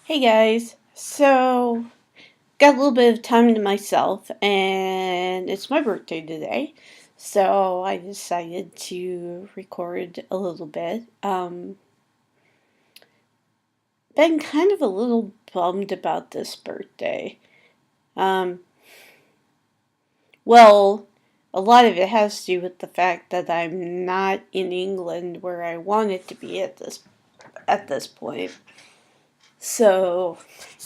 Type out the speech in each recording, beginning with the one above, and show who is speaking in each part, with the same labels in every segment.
Speaker 1: Hey guys, so got a little bit of time to myself, and it's my birthday today, so I decided to record a little bit. Been kind of a little bummed about this birthday. Um, well, a lot of it has to do with the fact that I'm not in England where I wanted to be at this point. So,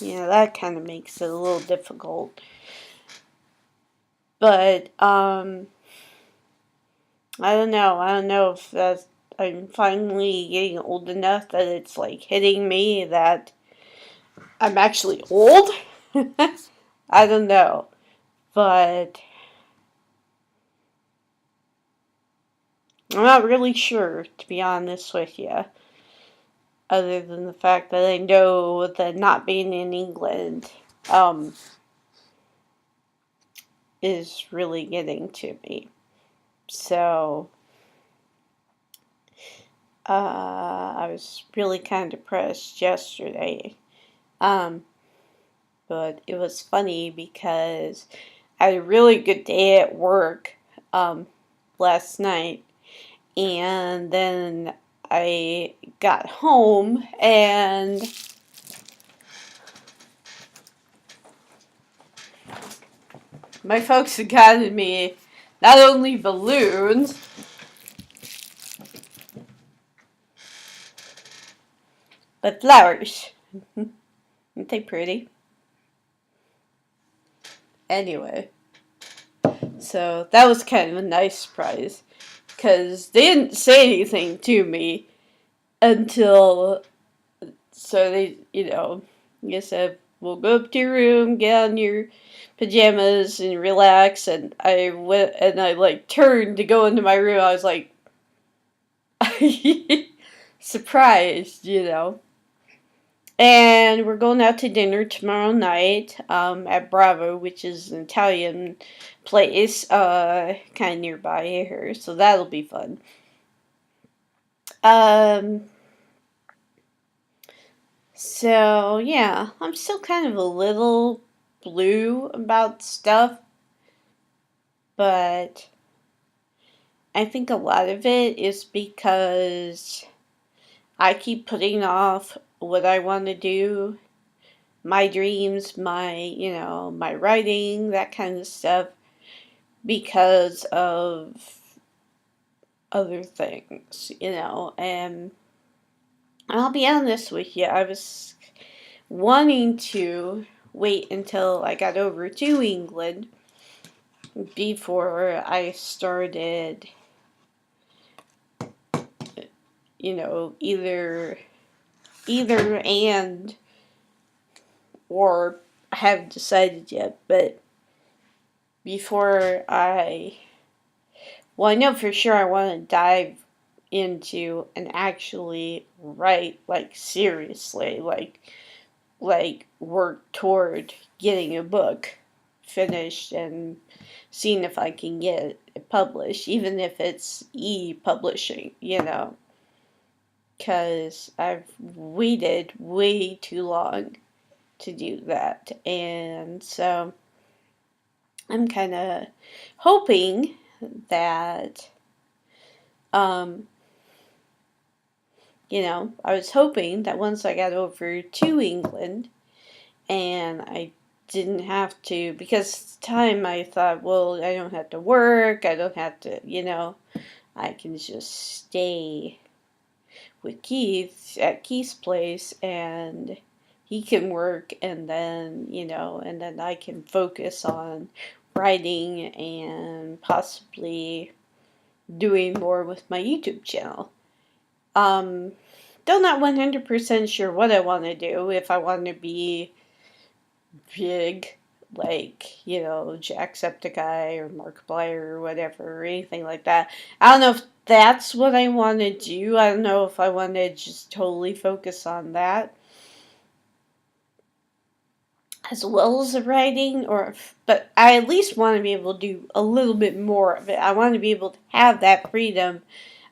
Speaker 1: that kind of makes it a little difficult. But I don't know. I don't know if that's I'm finally getting old enough that it's like hitting me that I'm actually old. I don't know, but I'm not really sure, to be honest with you. Other than the fact that I know that not being in England um, is really getting to me. So I was really kind of depressed yesterday. Um, but it was funny because I had a really good day at work um, last night, and then I got home and my folks had gotten me not only balloons, but flowers. Aren't they pretty? Anyway, so that was kind of a nice surprise because they didn't say anything to me until so they said, we'll go up to your room, get on your pajamas and relax. And I went and I like turned to go into my room. I was like surprised. And we're going out to dinner tomorrow night at Bravo, which is an Italian place kind of nearby here. So that'll be fun. Um, So, yeah, I'm still kind of a little blue about stuff, but I think a lot of it is because I keep putting off what I want to do, my dreams, my writing, that kind of stuff, because of other things. And I'll be honest with you, I was wanting to wait until I got over to England before I started, either and or have decided yet, but before I know for sure I want to dive into and actually write, like, seriously, like work toward getting a book finished and seeing if I can get it published, even if it's e-publishing, because I've waited way too long to do that. And so I'm kind of hoping that, um, I was hoping that once I got over to England and I didn't have to, because time I thought, well, I don't have to work, I don't have to, I can just stay with Keith at Keith's place and he can work and then I can focus on writing and possibly doing more with my YouTube channel. Still not 100% sure what I want to do, if I want to be big like Jacksepticeye or Markiplier or whatever or anything like that. I don't know if that's what I want to do. I don't know if I want to just totally focus on that as well as the writing, but I at least want to be able to do a little bit more of it. I want to be able to have that freedom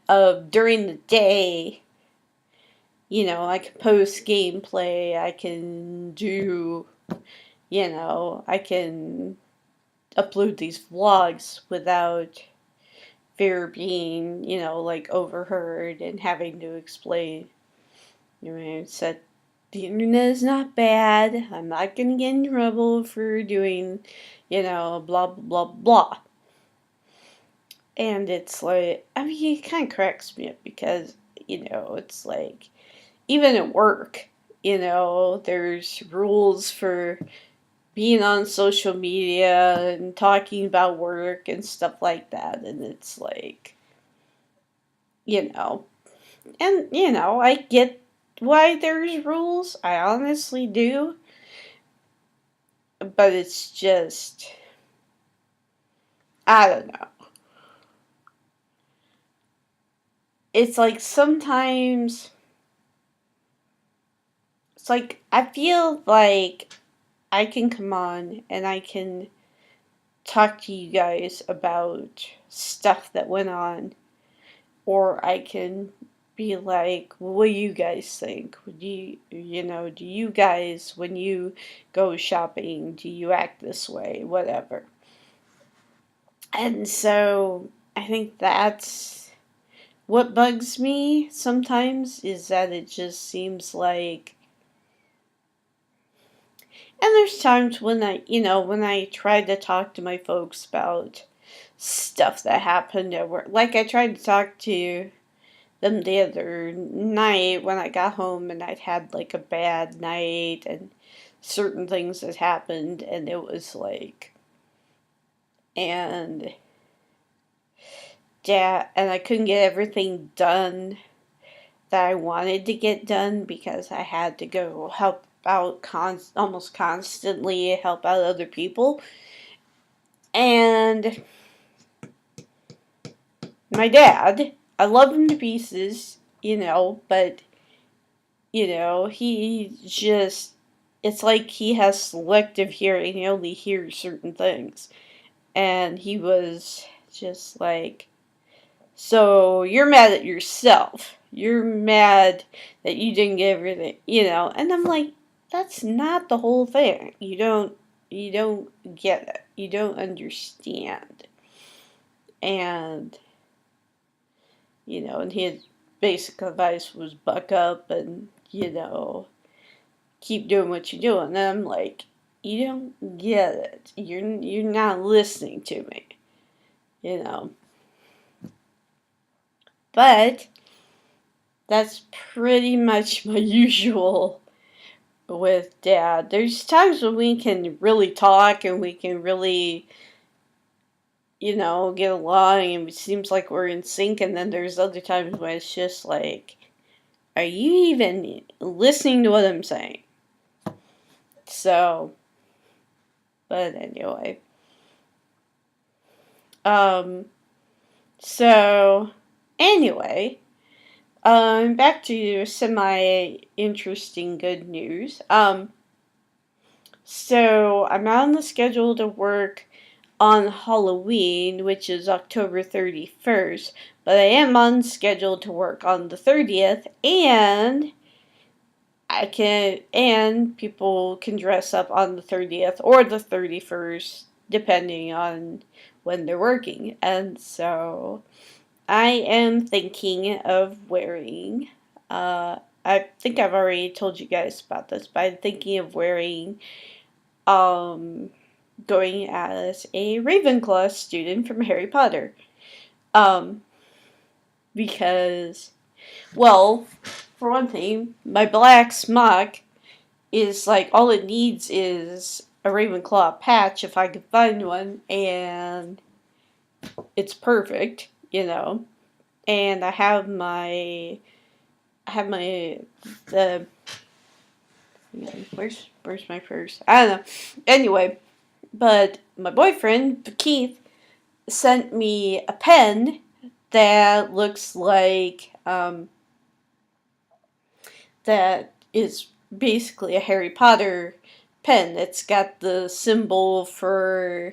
Speaker 1: of during the day I can post gameplay, I can do, I can upload these vlogs without fear being, like overheard and having to explain. I said, the internet is not bad. I'm not going to get in trouble for doing, blah, blah, blah, blah. And it's like, I mean, it kind of cracks me up because, it's like, even at work, there's rules for being on social media and talking about work and stuff like that. And it's like, you know, I get why there's rules. I honestly do. But it's just, I don't know. It's like sometimes, it's like I feel like I can come on and I can talk to you guys about stuff that went on, or I can be like, what do you guys think? Do you guys, when you go shopping, do you act this way? Whatever. And so I think that's what bugs me sometimes, is that it just seems like, and there's times when when I try to talk to my folks about stuff that happened at work. Like I tried to talk to them the other night when I got home and I'd had like a bad night and certain things had happened, and it was like, and and I couldn't get everything done that I wanted to get done because I had to go help out almost constantly, help out other people. And my dad, I love him to pieces, but he just, it's like he has selective hearing. He only hears certain things. And he was just like, so you're mad at yourself. You're mad that you didn't get everything, And I'm like, that's not the whole thing. You don't get it. You don't understand. And and his basic advice was buck up and, keep doing what you're doing. And I'm like, you don't get it. You're not listening to me, you know. But that's pretty much my usual with Dad. There's times when we can really talk and we can really, get along and it seems like we're in sync, and then there's other times when it's just like, are you even listening to what I'm saying? So, but anyway. Um, so, anyway, back to semi interesting good news. So I'm on the schedule to work on Halloween, which is October 31st, but I am on schedule to work on the 30th, and people can dress up on the 30th or the 31st, depending on when they're working. And so I am thinking of wearing, I think I've already told you guys about this, but I'm thinking of wearing, going as a Ravenclaw student from Harry Potter. Um, because, well, for one thing, my black smock is like, all it needs is a Ravenclaw patch if I can find one, and it's perfect, And the where's my purse? I don't know. Anyway, but my boyfriend Keith sent me a pen that looks like that is basically a Harry Potter pen. It's got the symbol for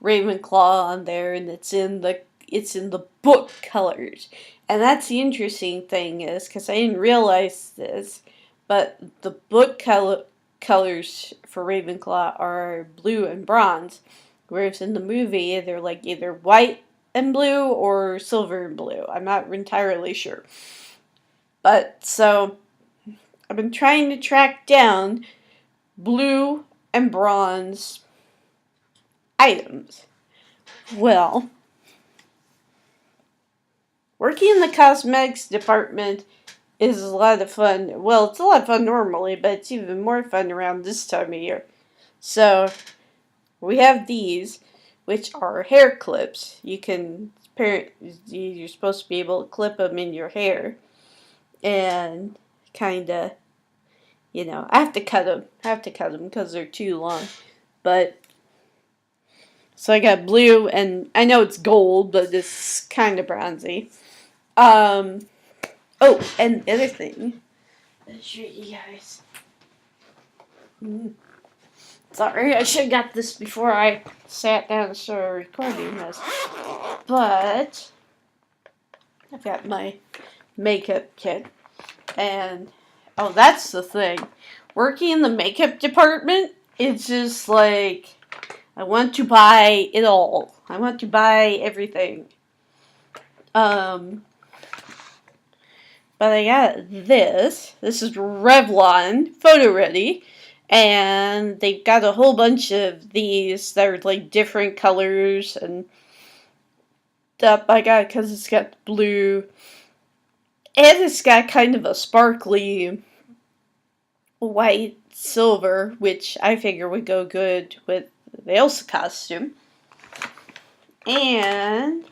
Speaker 1: Ravenclaw on there, and it's in it's in the book colors. And that's the interesting thing is, because I didn't realize this, but the book colors for Ravenclaw are blue and bronze, whereas in the movie they're like either white and blue or silver and blue. I'm not entirely sure. But so I've been trying to track down blue and bronze items. Well, working in the cosmetics department is a lot of fun. Well, it's a lot of fun normally, but it's even more fun around this time of year. So, we have these, which are hair clips. You're supposed to be able to clip them in your hair. And kinda, I have to cut them. Because they're too long. But, so I got blue, and I know it's gold, but it's kind of bronzy. Oh, and the other thing, I'll show you guys. Sorry, I should have got this before I sat down and started recording this. But I've got my makeup kit, and that's the thing. Working in the makeup department, it's just like I want to buy it all. I want to buy everything. But I got this. This is Revlon Photo Ready. And they've got a whole bunch of these that are like different colors and stuff. I got it because it's got blue. And it's got kind of a sparkly white silver, which I figure would go good with the Elsa costume. And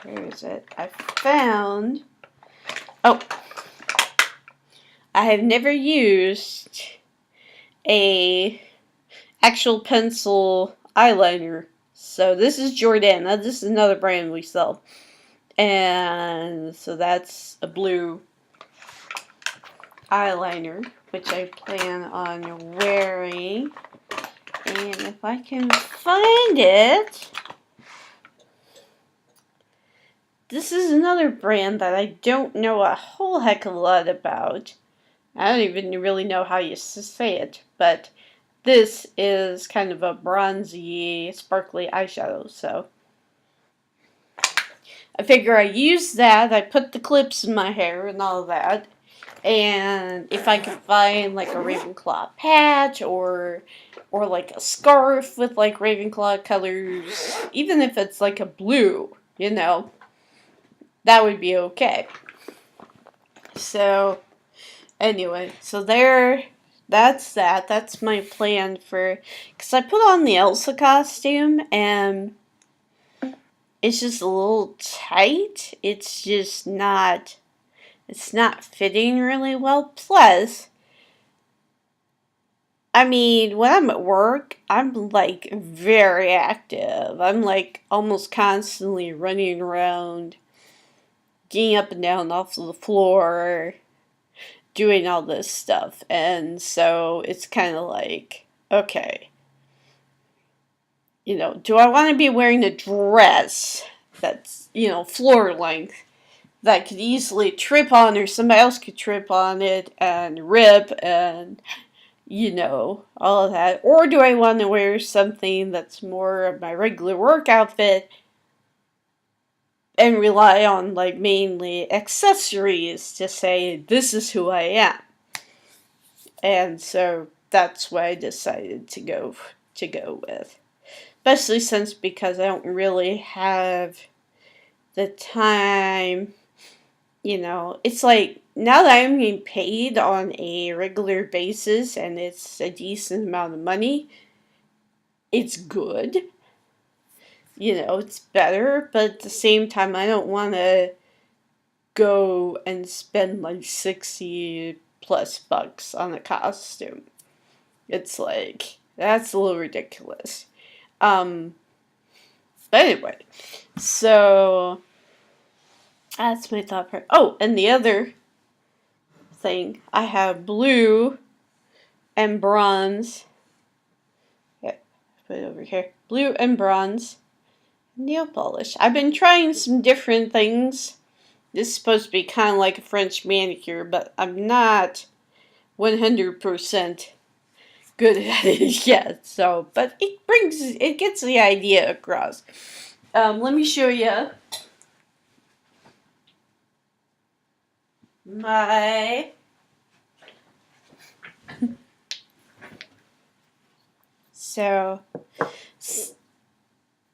Speaker 1: where is it? I have never used a actual pencil eyeliner. So this is Jordana. This is another brand we sell. And so that's a blue eyeliner, which I plan on wearing. And if I can find it, this is another brand that I don't know a whole heck of a lot about. I don't even really know how you say it, but this is kind of a bronzy, sparkly eyeshadow, so I figure I use that, I put the clips in my hair and all that, and if I can find like a Ravenclaw patch or like a scarf with like Ravenclaw colors, even if it's like a blue, that would be okay. So, anyway, so that's that. That's my plan because I put on the Elsa costume and it's just a little tight. It's not fitting really well. Plus, I mean, when I'm at work, I'm like very active. I'm like almost constantly running around, getting up and down off of the floor, doing all this stuff. And so it's kind of like, okay, do I want to be wearing a dress that's, floor length that I could easily trip on or somebody else could trip on it and rip and, all of that? Or do I want to wear something that's more of my regular work outfit and rely on like mainly accessories to say this is who I am? And so that's what I decided to go with. Especially because I don't really have the time, it's like now that I'm getting paid on a regular basis and it's a decent amount of money, it's good. It's better, but at the same time, I don't want to go and spend like 60 plus bucks on a costume. It's like, that's a little ridiculous. But anyway, so that's my thought part. Oh, and the other thing, I have blue and bronze. Yeah, put it over here. Blue and bronze nail polish. I've been trying some different things. This is supposed to be kind of like a French manicure, but I'm not 100% good at it yet. So, but it gets the idea across. Let me show you my so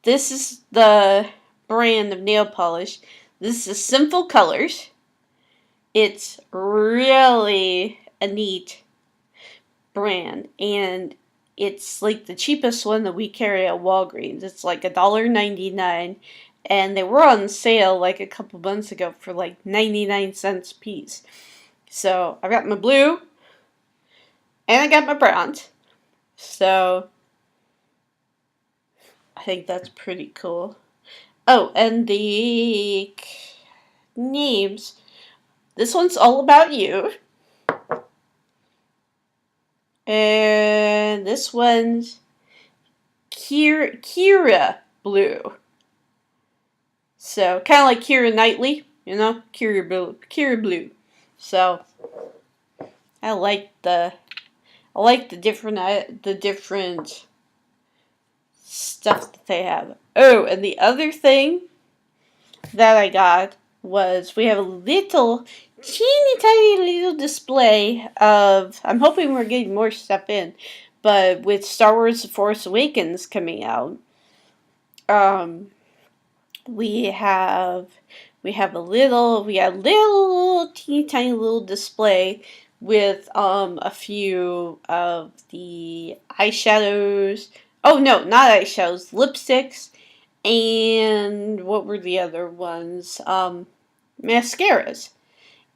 Speaker 1: this is the brand of nail polish. This is Sinful Colors. It's really a neat brand, and it's like the cheapest one that we carry at Walgreens. It's like $1.99, and they were on sale like a couple months ago for like 99 cents a piece. So I got my blue, and I got my bronze. So I think that's pretty cool. Oh, and the names. This one's All About You. And this one's Kira Blue. So kind of like Keira Knightley, you know, Kira Blue. So I like the different stuff that they have. Oh, and the other thing that I got was we have a little teeny tiny little display of, I'm hoping we're getting more stuff in, but with Star Wars The Force Awakens coming out, we have a little teeny tiny little display with a few of the eyeshadows. Oh no, not eyeshadows, lipsticks, and what were the other ones? Mascaras.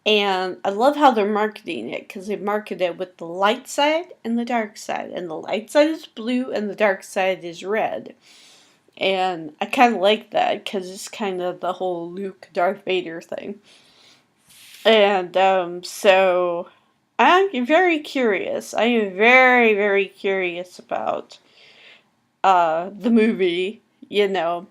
Speaker 1: And I love how they're marketing it, because they market it with the light side and the dark side. And the light side is blue and the dark side is red. And I kind of like that, because it's kind of the whole Luke Darth Vader thing. And so I'm very curious. I am very, very curious about the movie. You know,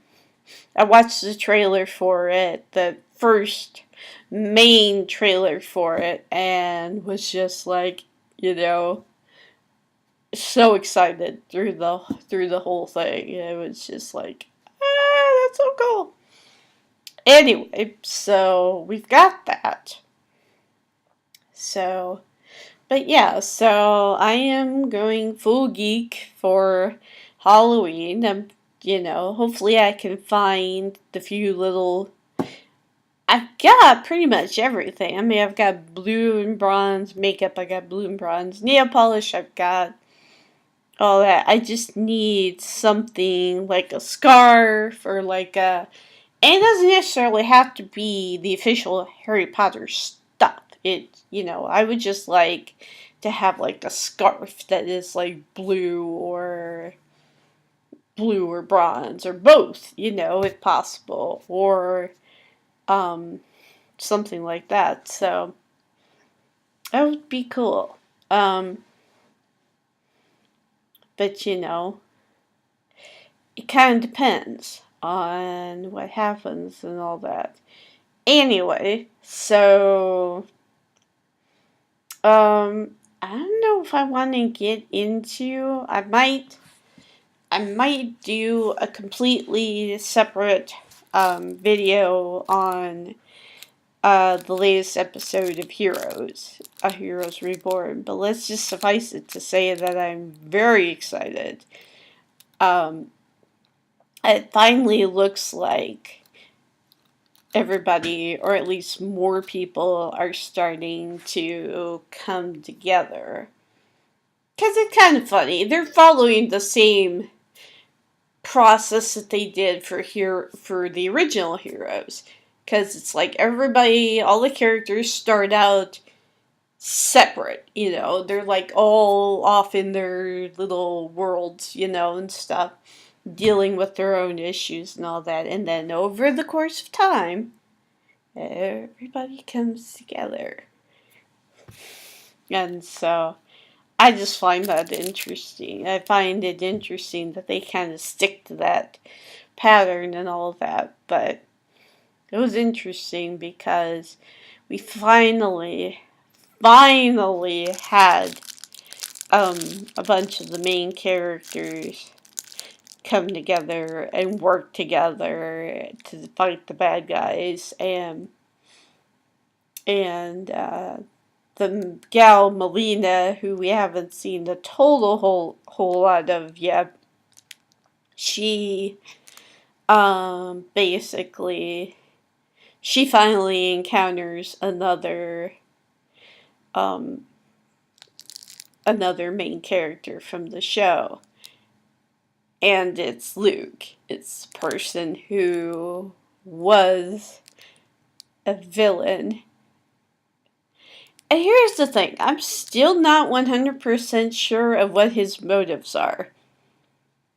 Speaker 1: I watched the trailer for it, the first main trailer for it, and was just like, you know, so excited through the whole thing. It was just like, that's so cool. Anyway, so we've got that. So, but yeah, so I am going full geek for Halloween. Hopefully I can find the few little. I've got pretty much everything. I mean, I've got blue and bronze makeup. I got blue and bronze nail polish. I've got all that. I just need something like a scarf or like a. And it doesn't necessarily have to be the official Harry Potter stuff. I would just like to have like a scarf that is like blue or bronze or both, if possible, or something like that. So that would be cool. But it kind of depends on what happens and all that. Anyway, so I don't know if I want to get into. I might do a completely separate video on the latest episode of Heroes Reborn. But let's just suffice it to say that I'm very excited. It finally looks like everybody, or at least more people, are starting to come together. Because it's kind of funny. They're following the same process that they did for the original Heroes. Because it's like everybody, all the characters start out separate, They're like all off in their little worlds, and stuff, dealing with their own issues and all that. And then over the course of time, everybody comes together. And so I just find that interesting. I find it interesting that they kind of stick to that pattern and all of that, but it was interesting because we finally had a bunch of the main characters come together and work together to fight the bad guys, and the gal Melina, who we haven't seen the whole lot of yet, she basically she finally encounters another main character from the show. And it's Luke. It's a person who was a villain. And here's the thing, I'm still not 100% sure of what his motives are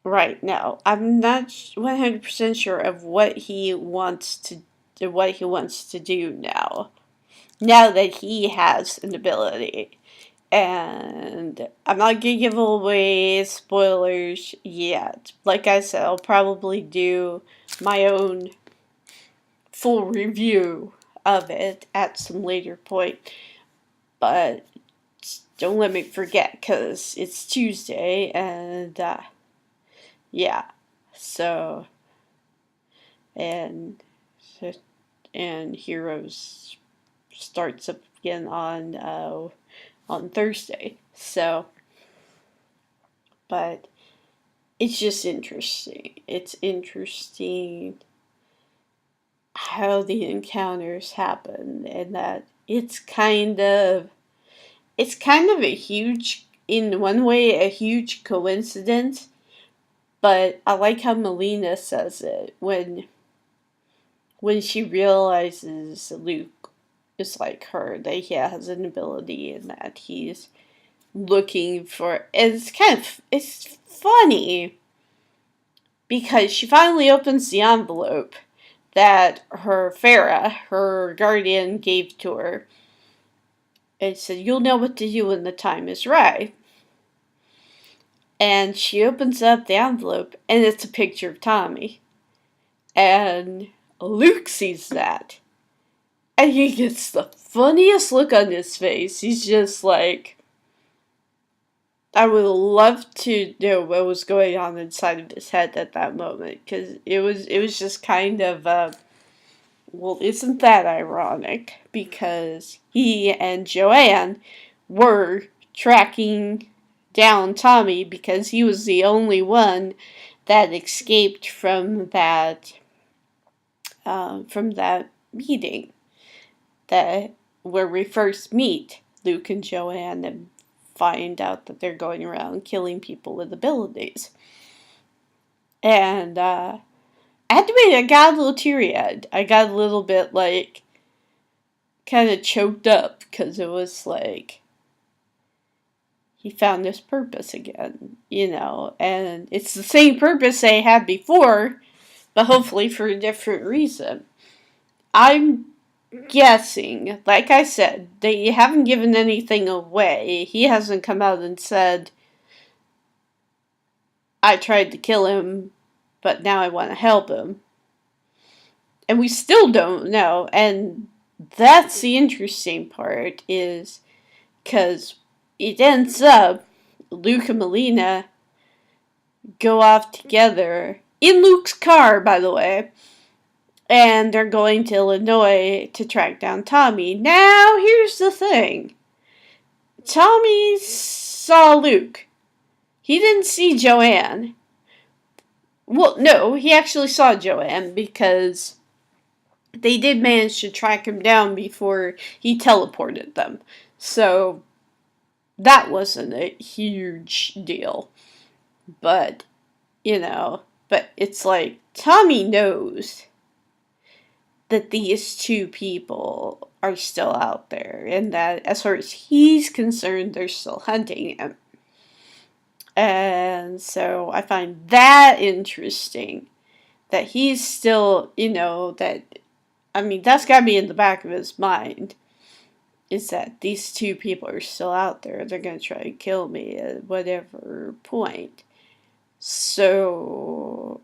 Speaker 1: right now. I'm not 100% sure of what he wants to do now. Now that he has an ability. And I'm not gonna give away spoilers yet. Like I said, I'll probably do my own full review of it at some later point. But don't let me forget, because it's Tuesday, and yeah. So, and Heroes starts up again on Thursday. So, but it's just interesting. It's interesting how the encounters happen, and that it's kind of a huge, in one way, a huge coincidence. But I like how Melina says it when she realizes Luke is like her, that he has an ability and that he's looking for. It's funny because she finally opens the envelope that her Farah, her guardian, gave to her. It said, "You'll know what to do when the time is right." And she opens up the envelope, and it's a picture of Tommy. And Luke sees that. And he gets the funniest look on his face. He's just like, I would love to know what was going on inside of his head at that moment. Because it was just kind of, well, isn't that ironic? Because he and Joanne were tracking down Tommy because he was the only one that escaped from that meeting that where we first meet Luke and Joanne and find out that they're going around killing people with abilities. And I had to admit, I got a little teary-eyed. I got a little bit like kind of choked up because it was like he found this purpose again, and it's the same purpose they had before, but hopefully for a different reason. I'm guessing, like I said, they haven't given anything away. He hasn't come out and said, I tried to kill him, but now I want to help him. And we still don't know, and that's the interesting part, is because it ends up Luke and Melina go off together in Luke's car, by the way, and they're going to Illinois to track down Tommy. Now, here's the thing. Tommy saw Luke. He didn't see Joanne. Well, no, he actually saw Joanne because they did manage to track him down before he teleported them. So, that wasn't a huge deal. But, but it's like, Tommy knows that these two people are still out there, and that as far as he's concerned, they're still hunting him. And so I find that interesting, that he's still, that's gotta be in the back of his mind, is that these two people are still out there. They're gonna try and kill me at whatever point. So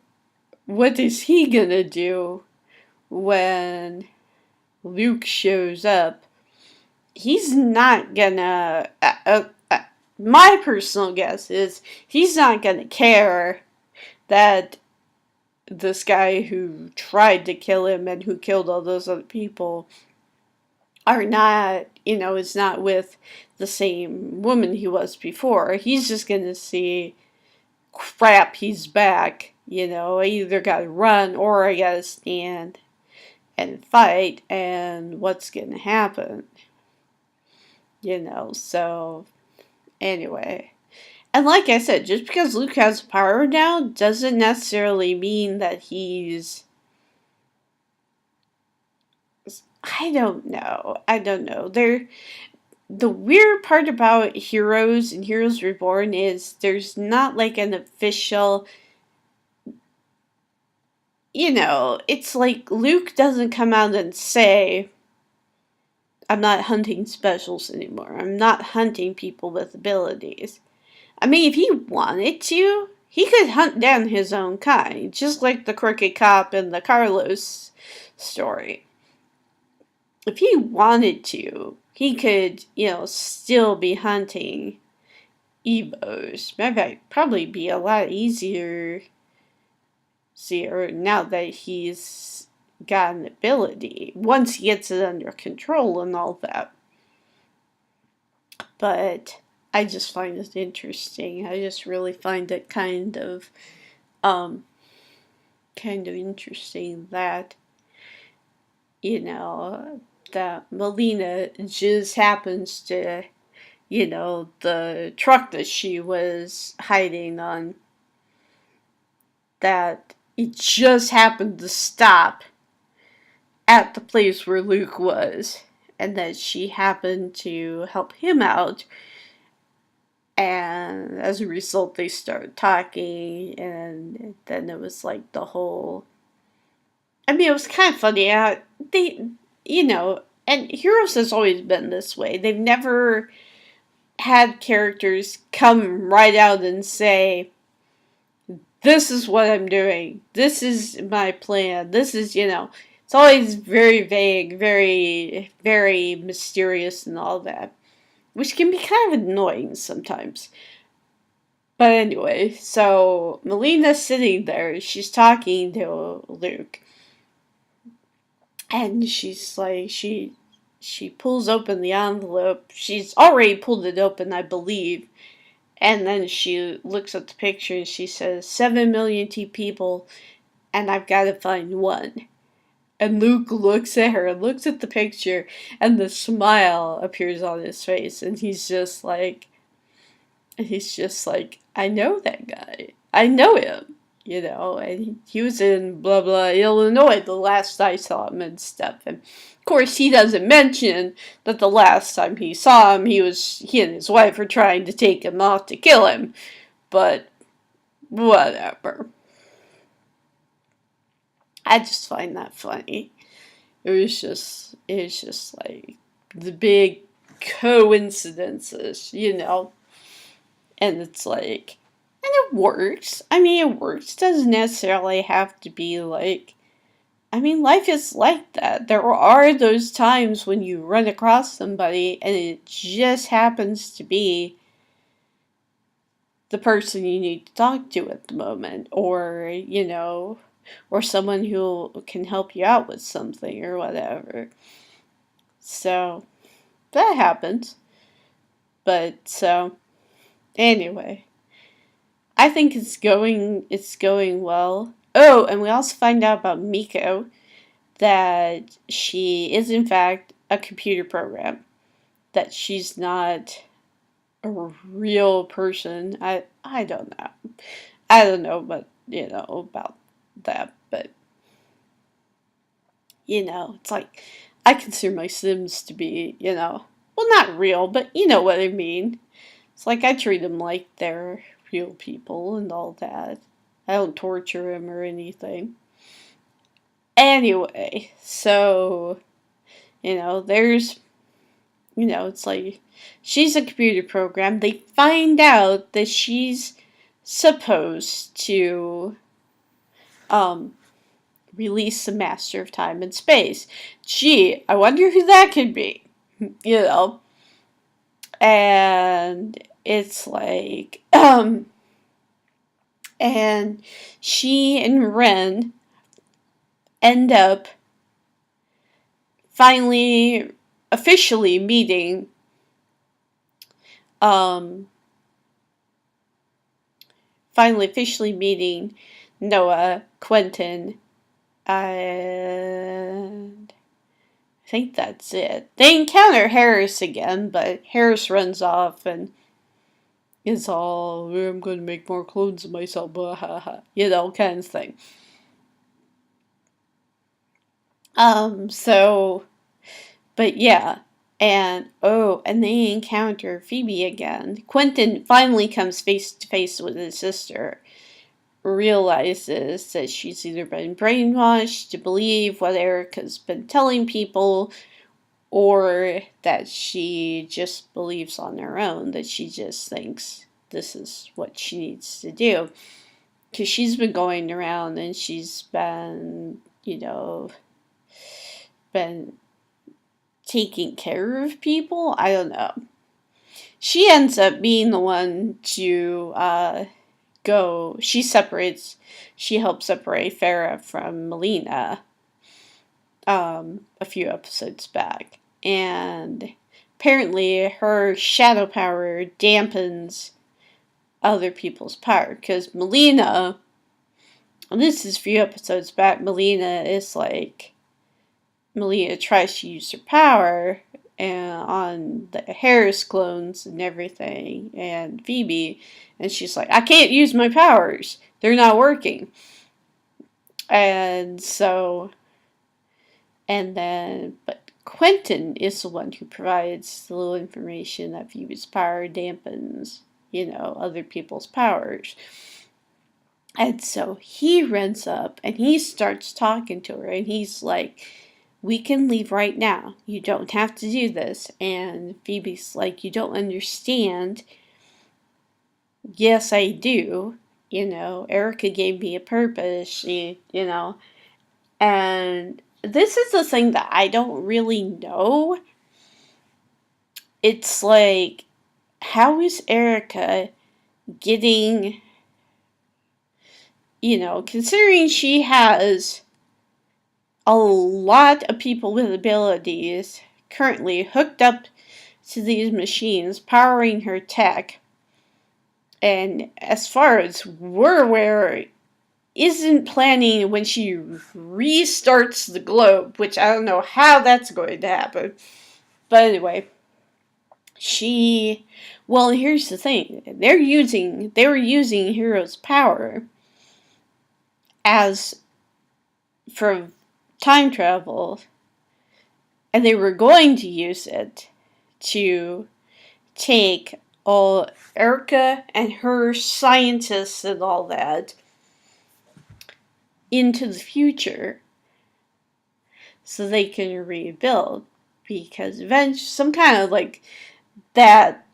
Speaker 1: what is he gonna do when Luke shows up? He's not gonna. My personal guess is he's not gonna care that this guy who tried to kill him and who killed all those other people are not, is not with the same woman he was before. He's just gonna see, crap, he's back. I either gotta run or I gotta stand and fight, and what's gonna happen? So anyway. And like I said, just because Luke has power now doesn't necessarily mean that he's. I don't know. The weird part about Heroes and Heroes Reborn is there's not like an official. It's like Luke doesn't come out and say, I'm not hunting specials anymore. I'm not hunting people with abilities. I mean, if he wanted to, he could hunt down his own kind, just like the crooked cop in the Carlos story. If he wanted to, he could, still be hunting Evos. Maybe probably be a lot easier now that he's got an ability, once he gets it under control and all that. But I just find it interesting. I just really find it kind of interesting that, that Melina just happens to, the truck that she was hiding on, that it just happened to stop at the place where Luke was, and that she happened to help him out. And as a result, they started talking, and then it was like the whole. I mean, it was kind of funny. And Heroes has always been this way. They've never had characters come right out and say, this is what I'm doing. This is my plan. This is, it's always very vague, very, very mysterious and all that, which can be kind of annoying sometimes. But anyway, so Melina's sitting there. She's talking to Luke. And she's like, she pulls open the envelope. She's already pulled it open, I believe. And then she looks at the picture and she says, 7 million people, and I've got to find one. And Luke looks at her, looks at the picture, and the smile appears on his face. And he's just like, I know that guy. I know him. And he was in blah blah Illinois the last I saw him and stuff. And of course he doesn't mention that the last time he saw him, he and his wife were trying to take him off to kill him. But whatever. I just find that funny. It was just like the big coincidences, And it's like, and it works. I mean, it works. It doesn't necessarily have to be like, I mean, life is like that. There are those times when you run across somebody and it just happens to be the person you need to talk to at the moment, or, or someone who can help you out with something or whatever. So, that happens. But, so, anyway. I think it's going well. Oh, and we also find out about Miko, that she is in fact a computer program. That she's not a real person. I don't know. I don't know, but about that, but it's like I consider my Sims to be, well, not real, but you know what I mean. It's like I treat them like they're real people and all that. I don't torture them or anything. Anyway, so, there's, it's like she's a computer program. They find out that she's supposed to release the Master of Time and Space. Gee, I wonder who that could be. You know? And it's like, and she and Ren end up finally officially meeting Noah, Quentin, and I think that's it. They encounter Harris again, but Harris runs off and is all, I'm going to make more clones of myself, blah, ha, ha, you know, kind of thing. But yeah, and they encounter Phoebe again. Quentin finally comes face to face with his sister, realizes that she's either been brainwashed to believe what Erica's been telling people, or that she just believes on her own, that she just thinks this is what she needs to do. Because she's been going around and she's been, been taking care of people. I don't know. She ends up being the one to go. She helps separate Farah from Melina a few episodes back. And apparently her shadow power dampens other people's power. Because Melina, and this is a few episodes back, Melina tries to use her power on the Harris clones and everything, and Phoebe, and she's like, I can't use my powers. They're not working. And but Quentin is the one who provides the little information that Phoebe's power dampens, other people's powers. And so he runs up and he starts talking to her, and he's like, we can leave right now. You don't have to do this. And Phoebe's like, you don't understand. Yes, I do. Erica gave me a purpose. And this is the thing that I don't really know. It's like, how is Erica getting, considering she has a lot of people with abilities currently hooked up to these machines, powering her tech, and as far as we're aware, isn't planning when she restarts the globe, which I don't know how that's going to happen. But anyway, here's the thing. They were using Hero's power for time travel, and they were going to use it to take all Erica and her scientists and all that into the future so they can rebuild, because eventually some kind of that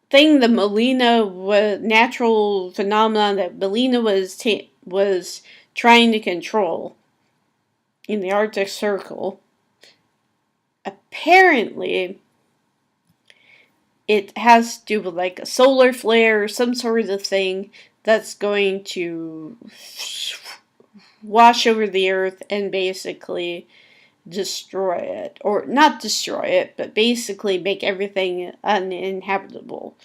Speaker 1: thing, the Melina natural phenomenon that Melina was trying to control in the Arctic Circle, apparently it has to do with a solar flare or some sort of thing that's going to wash over the earth and basically destroy it. Or not destroy it, but basically make everything uninhabitable.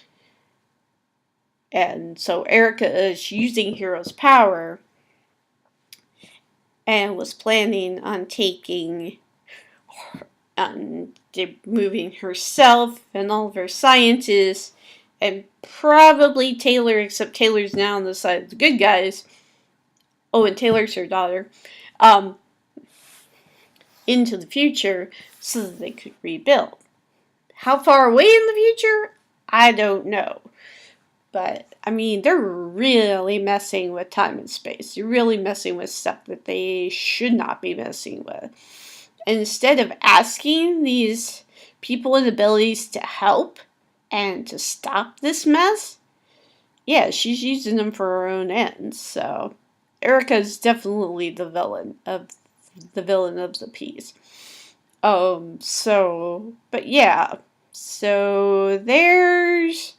Speaker 1: And so Erica is using Hero's power and was planning on moving herself and all of her scientists, and probably Taylor, except Taylor's now on the side of the good guys. Oh, and Taylor's her daughter. Into the future so that they could rebuild. How far away in the future? I don't know. But, they're really messing with time and space. They're really messing with stuff that they should not be messing with. And instead of asking these people with abilities to help and to stop this mess, yeah, she's using them for her own ends. So, Erica is definitely the villain of the piece. But yeah. So there's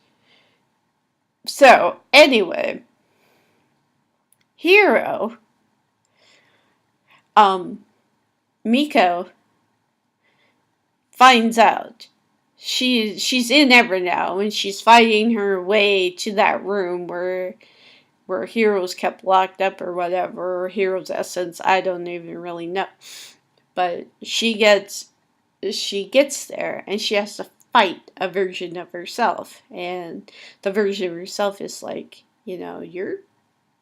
Speaker 1: so anyway, Hiro, um, Miko finds out. She's in Evernow and she's fighting her way to that room where Hiro's kept locked up or whatever, or Hiro's essence, I don't even really know. But she gets there and she has to fight a version of herself, and the version of herself is like, you're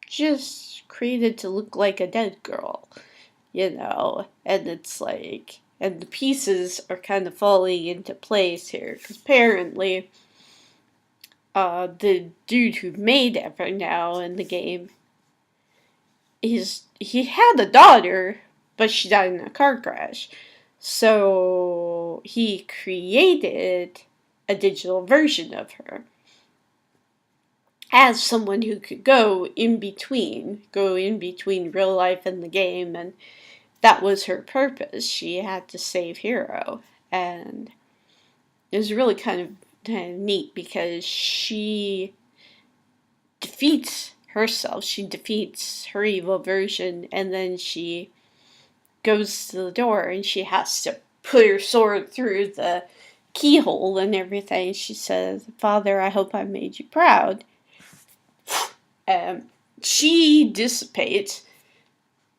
Speaker 1: just created to look like a dead girl, and it's like, and the pieces are kind of falling into place here because apparently the dude who made Evernow in the game, he had a daughter, but she died in a car crash. So he created a digital version of her as someone who could go in between real life and the game, and that was her purpose. She had to save Hiro, and it was really kind of neat because she defeats herself, she defeats her evil version, and then she goes to the door and she has to put her sword through the keyhole and everything. She says, "Father, I hope I made you proud." She dissipates.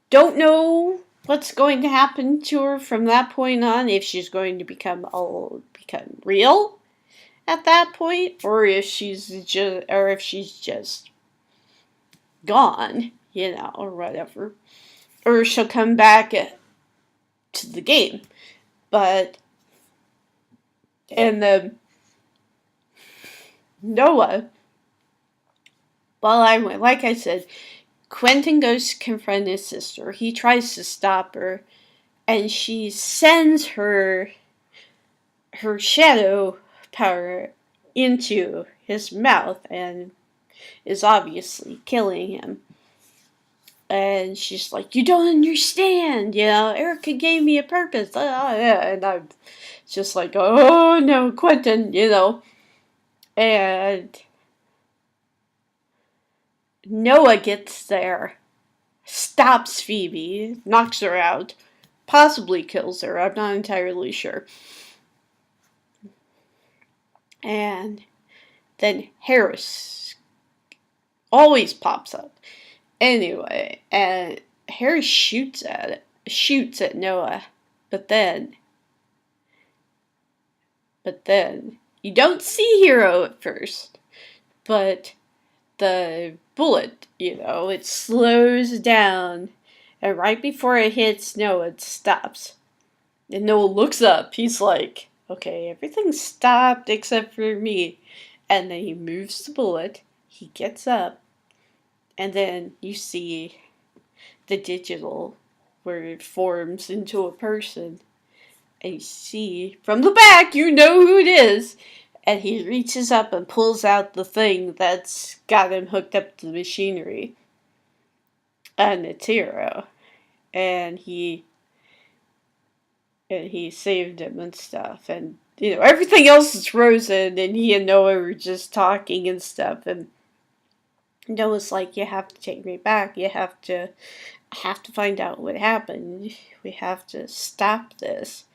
Speaker 1: Don't know what's going to happen to her from that point on, if she's going to become real at that point, or if she's just gone, or whatever. Or she'll come back to the game. But, and Noah, like I said, Quentin goes to confront his sister. He tries to stop her, and she sends her shadow power into his mouth and is obviously killing him. And she's like, "You don't understand, Erica gave me a purpose." And I'm just like, "Oh no, Quentin," And Noah gets there, stops Phoebe, knocks her out, possibly kills her, I'm not entirely sure. And then Harris always pops up. Anyway, and Harris shoots at Noah, but then you don't see Hiro at first, but the bullet, it slows down, and right before it hits Noah, it stops. And Noah looks up. He's like, "Okay, everything stopped except for me." And then he moves the bullet. He gets up, and then you see the digital where it forms into a person. And you see from the back, you know who it is. And he reaches up and pulls out the thing that's got him hooked up to the machinery. And it's Hiro. And he saved him and stuff. And, everything else is frozen. And he and Noah were just talking and stuff. And Noah's like, "You have to take me back. I have to find out what happened. We have to stop this.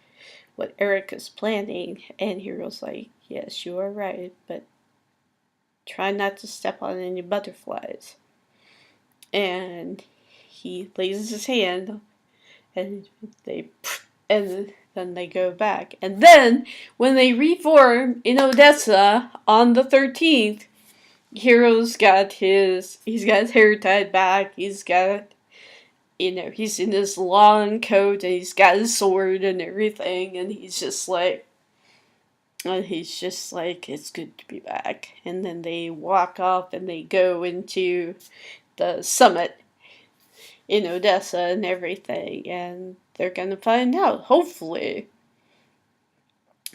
Speaker 1: What Erica's planning." And Hiro's like, "Yes, you are right, but try not to step on any butterflies." And he lays his hand, and then they go back. And then when they reform in Odessa on the 13th, Hiro's got his hair tied back. He's got, he's in his long coat and he's got his sword and everything, and he's just like, "It's good to be back." And then they walk off and they go into the summit in Odessa and everything, and they're gonna find out, hopefully,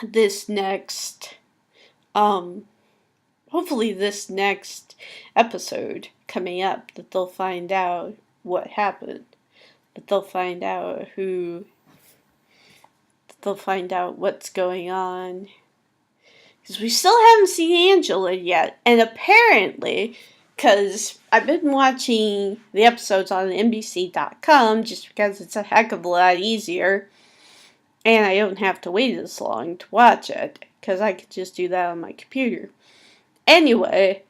Speaker 1: this next episode coming up, that they'll find out what happened, but they'll find out what's going on. Because we still haven't seen Angela yet. And apparently, because I've been watching the episodes on NBC.com just because it's a heck of a lot easier. And I don't have to wait as long to watch it. Because I could just do that on my computer. Anyway,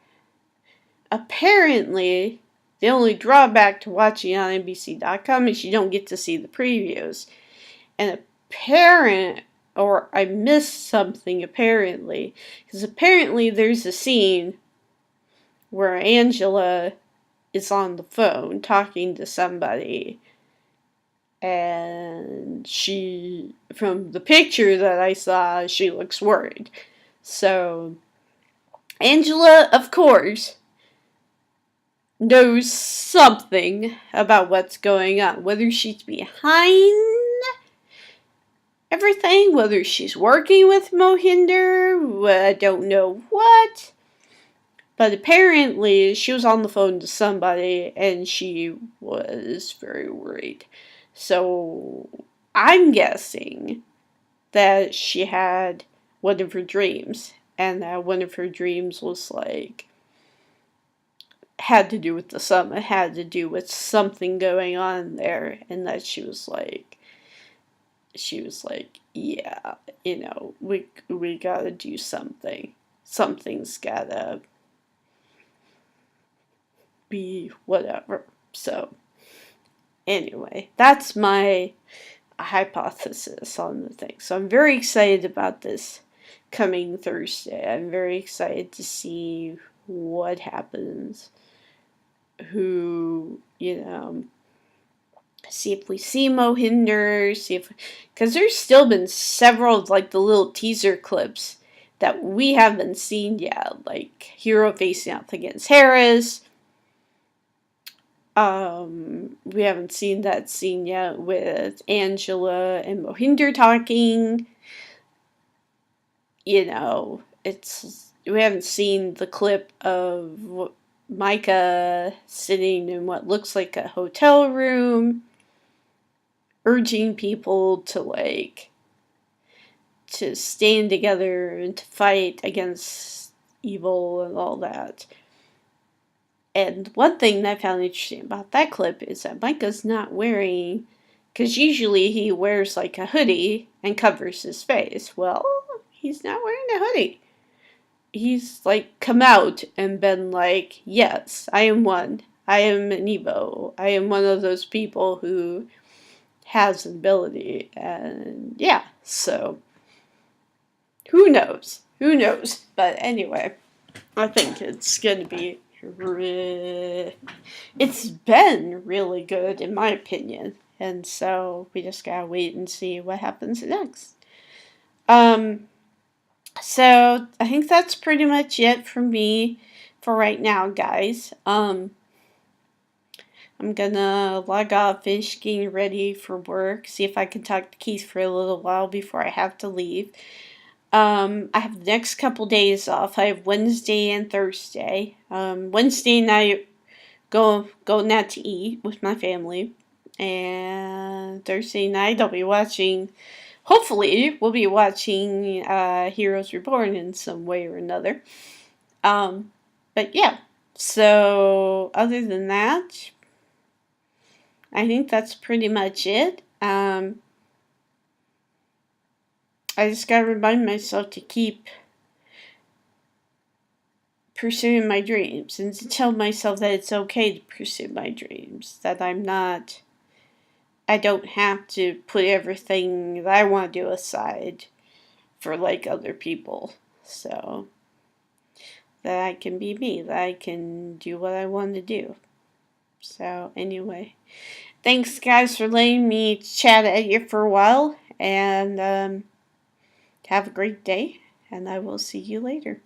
Speaker 1: apparently, the only drawback to watching on NBC.com is you don't get to see the previews. And or I missed something apparently, because apparently there's a scene where Angela is on the phone talking to somebody, and she, from the picture that I saw, she looks worried. So, Angela, of course, knows something about what's going on, whether she's behind everything, whether she's working with Mohinder, I don't know what. But apparently she was on the phone to somebody and she was very worried. So I'm guessing that she had one of her dreams, and that one of her dreams was had to do with the summit, had to do with something going on there, and that she was like, yeah, we gotta do something. Something's gotta be whatever. So, anyway, that's my hypothesis on the thing. So I'm very excited about this coming Thursday. I'm very excited to see what happens. See if we see Mohinder, because there's still been several, the little teaser clips that we haven't seen yet, like Hero facing off against Harris. We haven't seen that scene yet with Angela and Mohinder talking. We haven't seen the clip of Micah sitting in what looks like a hotel room, urging people to stand together and to fight against evil and all that. And one thing that I found interesting about that clip is that Micah's not wearing, because usually he wears a hoodie and covers his face. Well, he's not wearing a hoodie. He's come out and been yes, I am one. I am an Evo. I am one of those people who has an ability. And yeah, so who knows? But anyway, I think it's going to be it's been really good in my opinion. And so we just gotta wait and see what happens next. So I think that's pretty much it for me for right now, guys. I'm gonna log off, finish getting ready for work, see if I can talk to Keith for a little while before I have to leave. I have the next couple days off. I have Wednesday and Thursday. Wednesday night, going out to eat with my family. And Thursday night, hopefully, we'll be watching Heroes Reborn in some way or another. But yeah, so other than that, I think that's pretty much it. I just gotta remind myself to keep pursuing my dreams and to tell myself that it's okay to pursue my dreams, that I don't have to put everything that I want to do aside for other people. So that I can be me, that I can do what I want to do. So anyway, thanks guys for letting me chat at you for a while, and have a great day, and I will see you later.